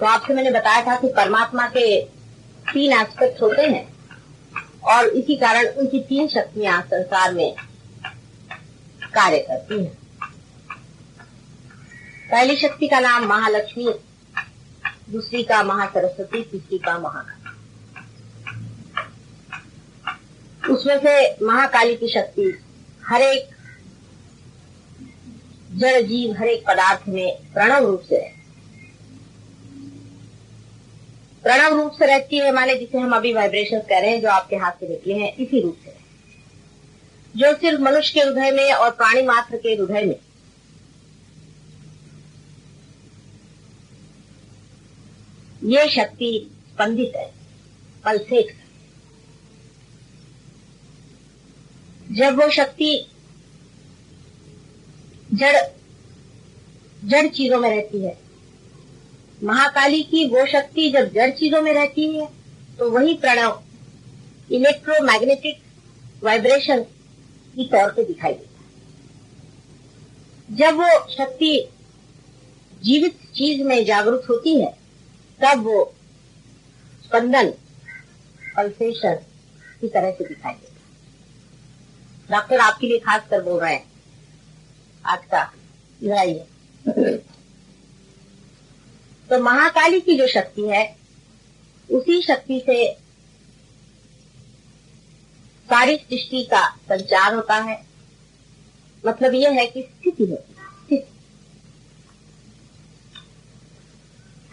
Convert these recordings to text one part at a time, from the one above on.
तो आपसे मैंने बताया था कि परमात्मा के 3 एस्पेक्ट होते हैं और इसी कारण उनकी 3 शक्तियां संसार में कार्य करती हैं। पहली शक्ति का नाम महालक्ष्मी, दूसरी का महासरस्वती, तीसरी का महाकाली। उसमें से महाकाली की शक्ति हर एक जड़ जीव, हर एक पदार्थ में प्रणव रूप से रहती है। प्रणव रूप से रहती है माने जिसे हम अभी वाइब्रेशन कह रहे हैं, जो आपके हाथ से निकले हैं, इसी रूप से जो सिर्फ मनुष्य के हृदय में और प्राणी मात्र के हृदय में ये शक्ति स्पंदित है, पल्सेट। जब वो शक्ति जड़ चीजों में रहती है, महाकाली की वो शक्ति जब जड़ चीजों में रहती है तो वही प्रणव इलेक्ट्रोमैग्नेटिक वाइब्रेशन की तौर पे दिखाई देता है। जब वो शक्ति जीवित चीज में जागरूक होती है तब वो स्पंदन पल्सेशन की तरह से दिखाई देता है। डॉक्टर आपके लिए खास कर बोल रहे हैं आज का लड़ाई है। तो महाकाली की जो शक्ति है उसी शक्ति से सारी सृष्टि का संचार होता है। मतलब यह है कि स्थिति होती है, स्थिति।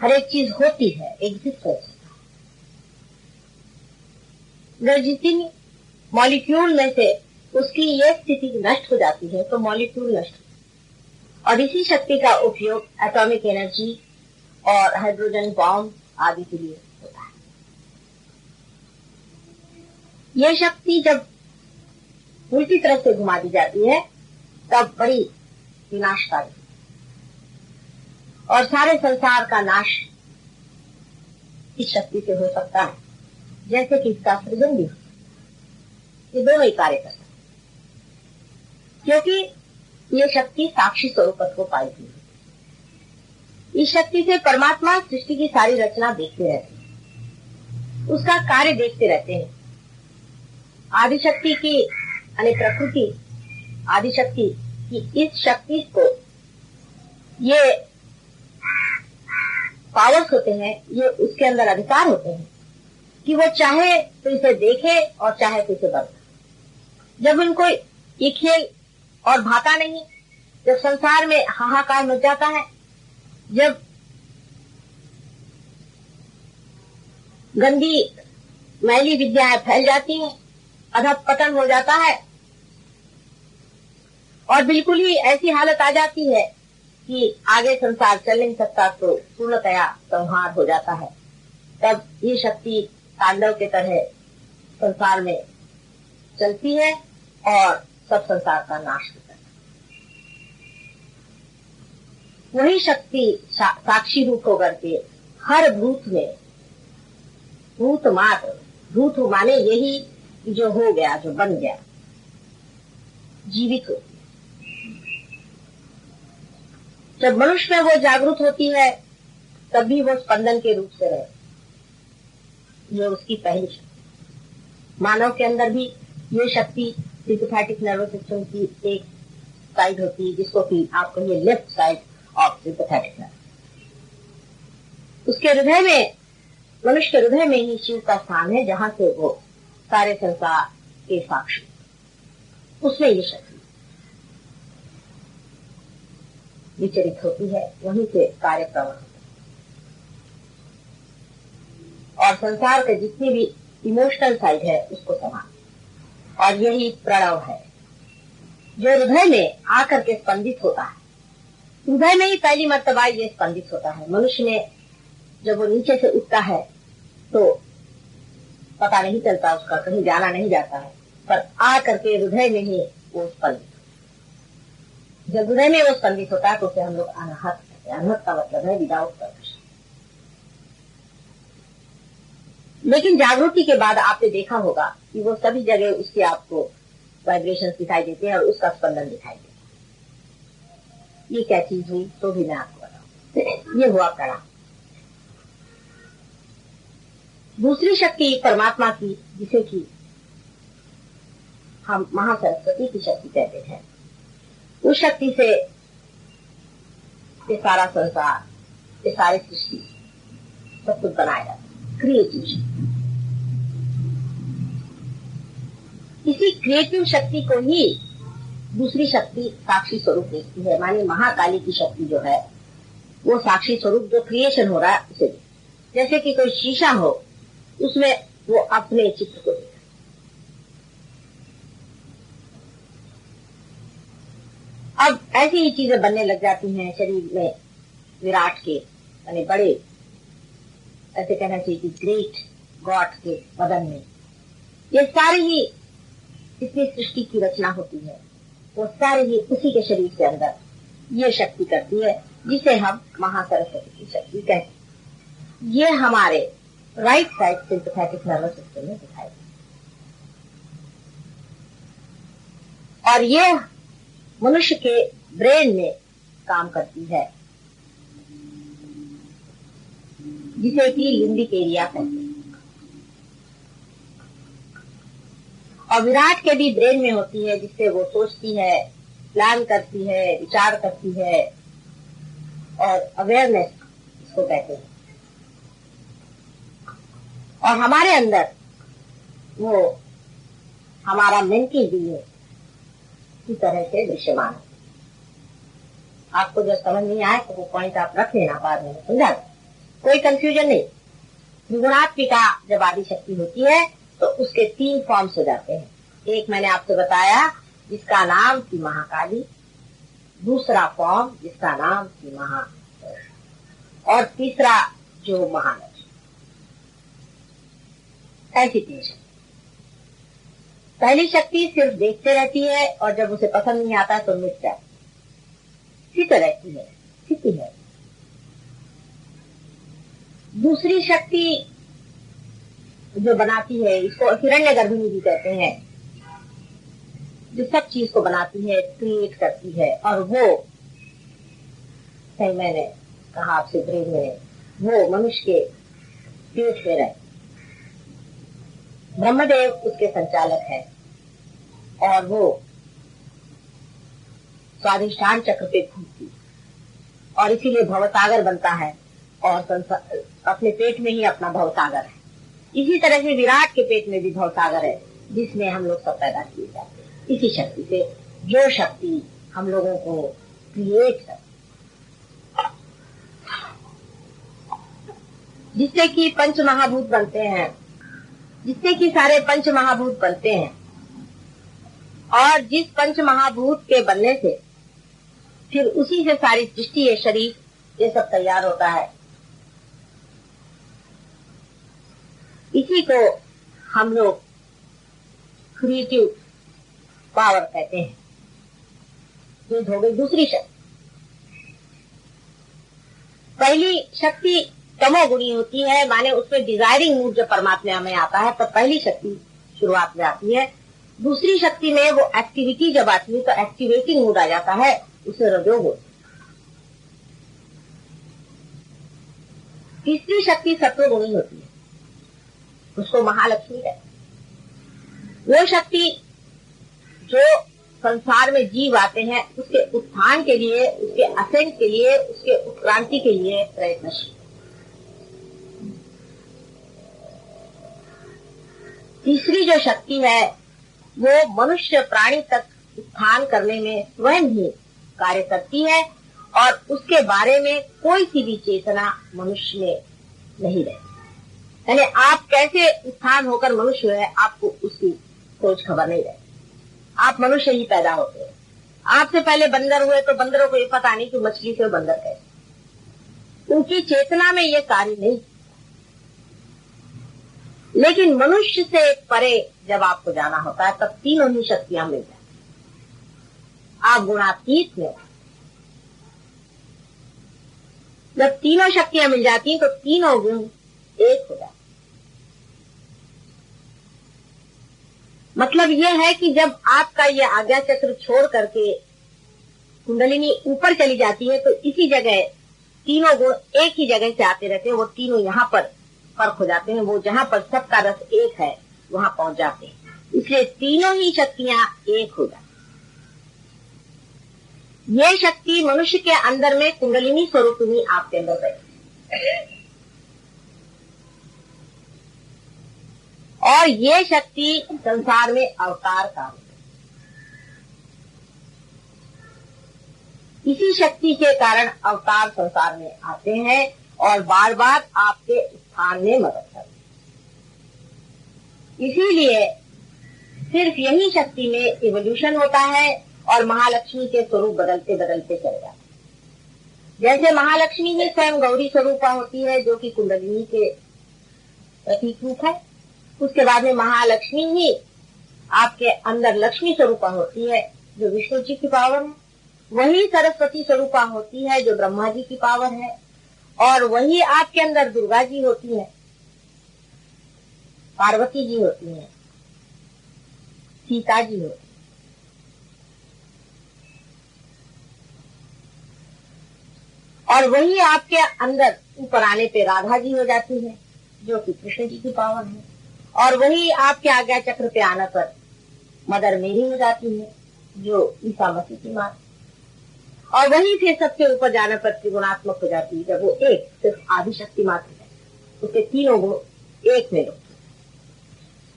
हर एक चीज होती है, एग्जिस्ट होता है। अगर जिस दिन मॉलिक्यूल में से उसकी ये स्थिति नष्ट हो जाती है तो मॉलिक्यूल नष्ट हो जाता है। और इसी शक्ति का उपयोग एटॉमिक एनर्जी और हाइड्रोजन बॉम्ब आदि के लिए होता है। यह शक्ति जब उल्टी तरफ से घुमा दी जाती है तब बड़ी विनाशकारी और सारे संसार का नाश इस शक्ति से हो सकता है, जैसे कि इसका सृजन भी हो सकता है। ये दोनों ही कार्य करता है क्योंकि ये शक्ति साक्षी स्वरूपत्व को पाई हुई है। इस शक्ति से परमात्मा सृष्टि की सारी रचना देखते रहते हैं, उसका कार्य देखते रहते हैं। आदिशक्ति की यानी प्रकृति आदिशक्ति की इस शक्ति को ये पावर्स होते हैं, ये उसके अंदर अधिकार होते हैं कि वो चाहे तो इसे देखे और चाहे तो इसे बंद। जब उनको ये खेल और भाता नहीं, जब संसार में हाहाकार मच जाता है, जब गंदी मैली विद्याएं फैल जाती हैं, अधःपतन हो जाता है और बिल्कुल ही ऐसी हालत आ जाती है कि आगे संसार चल नहीं सकता, तो पूर्णतया संहार हो जाता है। तब ये शक्ति तांडव के तरह संसार में चलती है और सब संसार का नाश करता है। वही शक्ति साक्षी रूप होकर के हर भूत में, भूत मात्र, भूत माने यही जो हो गया, जो बन गया, जीवित होती है। जब मनुष्य में वो जागृत होती है तब भी वो स्पंदन के रूप से रहे, ये उसकी पहली शक्ति। मानव के अंदर भी ये शक्ति सिंपैथेटिक नर्वस सिस्टम की एक साइड होती है, जिसको कि आप कहिए left side of sympathetic nervous. उसके हृदय में, मनुष्य के हृदय में ही शिव का स्थान है, जहां से वो सारे संसार के साक्षी, उसमें ये शक्ति विचरित होती है, वहीं से कार्य प्रवण होता है और संसार के जितनी भी इमोशनल साइड है उसको संभाल। और यही प्रणव है जो हृदय में आकर के स्पंदित होता है। हृदय में ही पहली मर्तबा ये स्पंदित होता है। मनुष्य में जब वो नीचे से उठता है तो पता नहीं चलता, उसका कहीं जाना नहीं जाता है, पर आकर के हृदय में ही वो स्पंदित। जब हृदय में वो स्पंदित होता है तो उसे हम लोग अनाहत कहते हैं। अनाहत का मतलब है विदाउट परमिशन। लेकिन जागृति के बाद आपने देखा होगा कि वो सभी जगह उसके आपको वाइब्रेशन दिखाई देते हैं और उसका स्पंदन दिखाई देता है। ये क्या चीज हुई तो भी मैं आपको बताऊं। ये हुआ प्रणव। दूसरी शक्ति परमात्मा की, जिसे कि हम महासरस्वती की शक्ति कहते हैं, उस शक्ति से ये सारा संसार, ये सारी सृष्टि सब कुछ बनाया जाता है। क्रिएटिव शक्ति, इसी क्रिएटिव शक्ति को ही दूसरी शक्ति साक्षी स्वरूप देखती है। माने महाकाली की शक्ति जो है वो साक्षी स्वरूप, जो क्रिएशन हो रहा है उसे, जैसे कि कोई शीशा हो, उसमें वो अपने चित्र को देखता है। अब ऐसी ही चीजें बनने लग जाती हैं शरीर में, विराट के यानी बड़े, ऐसे कहना चाहिए कि ग्रेट गॉड के बदन में ये सारी ही इतनी सृष्टि की रचना होती है, वो सारे ही उसी के शरीर के अंदर ये शक्ति करती है, जिसे हम महासरस्वती की शक्ति कहते हैं। ये हमारे right side sympathetic nervous system में दिखाई देती है और ये मनुष्य के ब्रेन में काम करती है, जिसे कि लिम्बिक एरिया कहते हैं। और विराट के भी ब्रेन में होती है, जिससे वो सोचती है, प्लान करती है, विचार करती है और अवेयरनेस इसको कहते हैं। और हमारे अंदर वो हमारा मेंटल बीइंग इसी तरह से दृश्यमान है। आपको जो समझ नहीं आए तो वो पॉइंट आप रख लेना बाद में, समझा? कोई कंफ्यूजन नहीं। त्रिगुणात्मिका जब आदि शक्ति होती है तो उसके 3 फॉर्म्स हो जाते हैं। एक मैंने आपसे बताया जिसका नाम थी महाकाली, दूसरा फॉर्म जिसका नाम थी महा, और तीसरा जो महालक्ष्मी। ऐसी 3 शक्ति। पहली शक्ति सिर्फ देखते रहती है और जब उसे पसंद नहीं आता तो मिट जाती, स्थित रहती है, स्थिति है। दूसरी शक्ति जो बनाती है, इसको हिरण्यगर्भिणी भी कहते हैं, जो सब चीज को बनाती है, क्रिएट करती है। और वो मैंने कहा आपसे ब्रेन में, वो मनुष्य के पेट में रहती, ब्रह्मदेव उसके संचालक है और वो स्वाधिष्ठान चक्र पे घूमती और इसीलिए भवसागर बनता है और अपने पेट में ही अपना भवसागर है। इसी तरह से विराट के पेट में भी भवसागर है, जिसमें हम लोग सब पैदा किए जाते हैं। इसी शक्ति से, जो शक्ति हम लोगों को क्रिएट कर, जिससे कि पंच महाभूत बनते हैं, जिससे कि सारे पंच महाभूत बनते हैं, और जिस पंच महाभूत के बनने से फिर उसी से सारी सृष्टि, ये शरीर, ये सब तैयार होता है। इसी को हम लोग क्रिएटिव पावर कहते हैं। ये हो गई दूसरी शक्ति। पहली शक्ति तमोगुणी होती है, माने उसमें डिजायरिंग मूड जब परमात्मा में आता है तो पहली शक्ति शुरुआत में आती है। दूसरी शक्ति में वो एक्टिविटी जब आती है तो एक्टिवेटिंग मूड आ जाता है, उसे रजोगुण होती है। तीसरी शक्ति सत्वगुणी होती है, उसको महालक्ष्मी कहते हैं। वो शक्ति जो संसार में जीव आते हैं उसके उत्थान के लिए, उसके असेंट के लिए, उसके उत्क्रांति के लिए प्रयत्नशील। तीसरी जो शक्ति है वो मनुष्य प्राणी तक उत्थान करने में स्वयं ही कार्य करती है और उसके बारे में कोई सी भी चेतना मनुष्य में नहीं रहती। यानी आप कैसे उत्थान होकर मनुष्य है, आपको उसकी खोज खबर नहीं रहती। आप मनुष्य ही पैदा होते हैं। आपसे पहले बंदर हुए तो बंदरों को ये पता नहीं कि मछली से बंदर कैसे, उनकी चेतना में ये कार्य नहीं। लेकिन मनुष्य से परे जब आपको जाना होता है तब तीनों ही शक्तियां मिल जाती, आप गुणातीत में। जब तीनों शक्तियां मिल जाती हैं तो तीनों गुण एक हो जाते। मतलब यह है कि जब आपका ये आज्ञा चक्र छोड़ करके कुंडलिनी ऊपर चली जाती है तो इसी जगह तीनों गुण एक ही जगह से आते रहते हैं। वो तीनों यहाँ पर फर्क हो जाते हैं, वो जहाँ पर सबका रस एक है वहाँ पहुंच जाते हैं। इसलिए तीनों ही शक्तियां एक हो जाती। ये शक्ति मनुष्य के अंदर में कुंडलिनी स्वरूपिणी आपके अंदर बैठी और ये शक्ति संसार में अवतार का, इसी शक्ति के कारण अवतार संसार में आते हैं और बार बार आपके स्थान में मदद करते हैं। इसीलिए सिर्फ यही शक्ति में इवोल्यूशन होता है और महालक्ष्मी के स्वरूप बदलते बदलते चले जाते हैं। जैसे महालक्ष्मी ही स्वयं गौरी स्वरूपा होती है जो कि कुंडलिनी के प्रतीक रूप है, उसके बाद में महालक्ष्मी ही आपके अंदर लक्ष्मी स्वरूपा होती है जो विष्णु जी की पावर है, वही सरस्वती स्वरूपा होती है जो ब्रह्मा जी की पावर है, और वही आपके अंदर दुर्गा जी होती है, पार्वती जी होती है, सीता जी होती है। और वही आपके अंदर ऊपर आने पे राधा जी हो जाती है जो कि कृष्ण जी की पावर है, और वही आपके आज्ञा चक्र पे आने पर मदर मेरी हो जाती है जो ईसा मसीह की मां, और वही फिर सबसे ऊपर जाने पर त्रिगुणात्मक हो जाती है जब वो एक सिर्फ आदिशक्ति मात्र है, उसके तीनों गुण एक में लोग।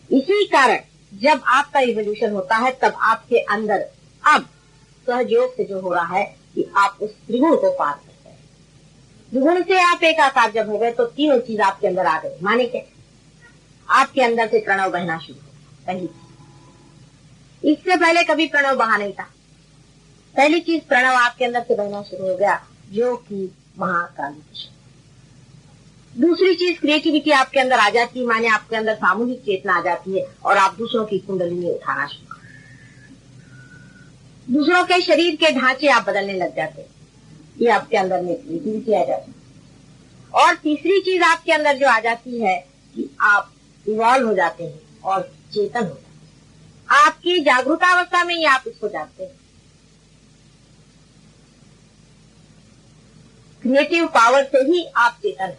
इसी कारण जब आपका इवोल्यूशन होता है तब आपके अंदर अब सहयोग से जो हो रहा है कि आप उस त्रिगुण को पार करते हैं। त्रिगुण से आप एक आकार जब हो गए तो तीनों चीज आपके अंदर आ गई। माने के आपके अंदर से प्रणव बहना शुरू हो, पहली चीज। इससे पहले कभी प्रणव बहा नहीं था। पहली चीज प्रणव आपके अंदर से बहना शुरू हो गया जो कि महाकाली की। दूसरी चीज क्रिएटिविटी आपके अंदर आ जाती है, माने आपके अंदर सामूहिक चेतना आ जाती है और आप दूसरों की कुंडलिनी उठाना शुरू करते, दूसरों के शरीर के ढांचे आप बदलने लग जाते हैं, ये आपके अंदर में क्रिएटिविटी आ जाती है। और तीसरी चीज आपके अंदर जो आ जाती है कि आप इवॉल्व हो जाते हैं और चेतन हो जाते हैं। आपकी जागरूकतावस्था में ही आप इसको जानते हैं। क्रिएटिव पावर से ही आप चेतन हैं।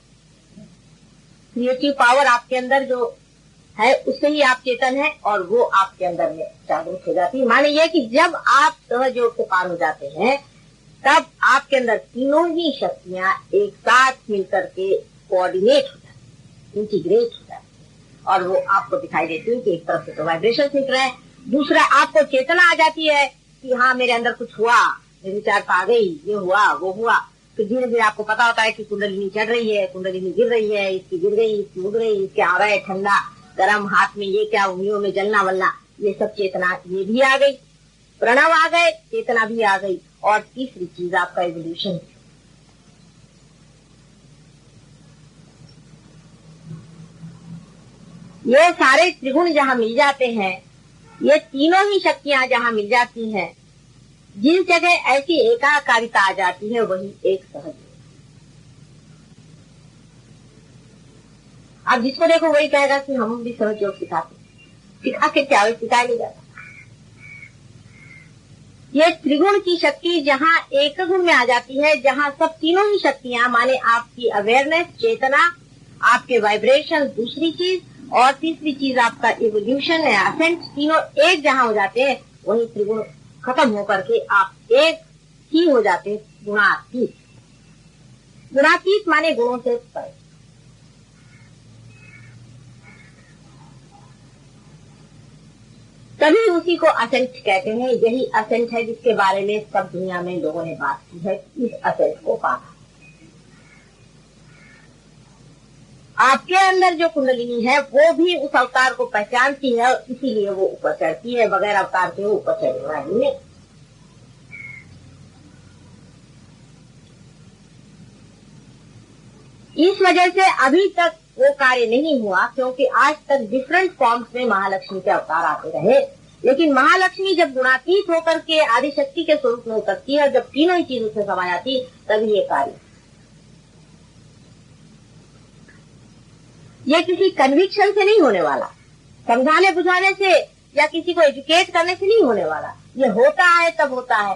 क्रिएटिव पावर आपके अंदर जो है उससे ही आप चेतन है और वो आपके अंदर में जागरूक हो जाती है। माने ये कि जब आप सहयोग से पार हो जाते हैं तब आपके अंदर तीनों ही शक्तियां एक साथ मिलकर के कोऑर्डिनेट हो जाती है, इंटीग्रेट हो जाती है, और वो आपको दिखाई देती है कि एक तरफ से तो वाइब्रेशन निकल रहे हैं, दूसरा आपको चेतना आ जाती है कि हाँ मेरे अंदर कुछ हुआ, मेरी विचार आ गई, ये हुआ वो हुआ। तो धीरे धीरे आपको पता होता है कि कुंडलिनी चढ़ रही है, कुंडलिनी गिर रही है, इसकी गिर गई, इसकी उड़ गई, इसके आ रहा है ठंडा गरम, हाथ में ये क्या, उंगलियों में जलना वलना, ये सब चेतना ये भी आ गई, प्रणव आ गए, चेतना भी आ गई। और तीसरी चीज आपका इवोल्यूशन। ये सारे त्रिगुण जहां मिल जाते हैं, ये तीनों ही शक्तियां जहां मिल जाती हैं, जिस जगह ऐसी एकाकारिता आ जाती है वही एक सहज। अब जिसको देखो वही कहेगा कि हम भी सहज योग सिखाते, सिखा के क्या सिखाया नहीं जाता। ये त्रिगुण की शक्ति जहां एक गुण में आ जाती है, जहां सब तीनों ही शक्तियां माने आपकी अवेयरनेस, चेतना, आपके वाइब्रेशन, दूसरी चीज, और तीसरी चीज आपका इवोल्यूशन है, असेंट, तीनों एक जहां हो जाते हैं वही त्रिगुण खत्म होकर के आप एक ही हो जाते हैं, गुणातीत। गुणातीत माने गुणों से पर। तभी उसी को असेंट कहते हैं। यही असेंट है जिसके बारे में सब दुनिया में लोगों ने बात की है, इस असेंट को पाना। आपके अंदर जो कुंडलिनी है वो भी उस अवतार को पहचानती है, इसीलिए वो ऊपर चढ़ती है। बगैर अवतार के वो ऊपर चढ़ने वाली नहीं। इस वजह से अभी तक वो कार्य नहीं हुआ, क्योंकि आज तक डिफरेंट फॉर्म्स में महालक्ष्मी के अवतार आते रहे, लेकिन महालक्ष्मी जब गुणातीत होकर के आदिशक्ति के स्वरूप में उतरती है, जब तीनों ही चीज उसमें समा जाती, तभी ये कार्य। ये किसी कन्विक्शन से नहीं होने वाला, समझाने बुझाने से या किसी को एजुकेट करने से नहीं होने वाला। ये होता है तब होता है।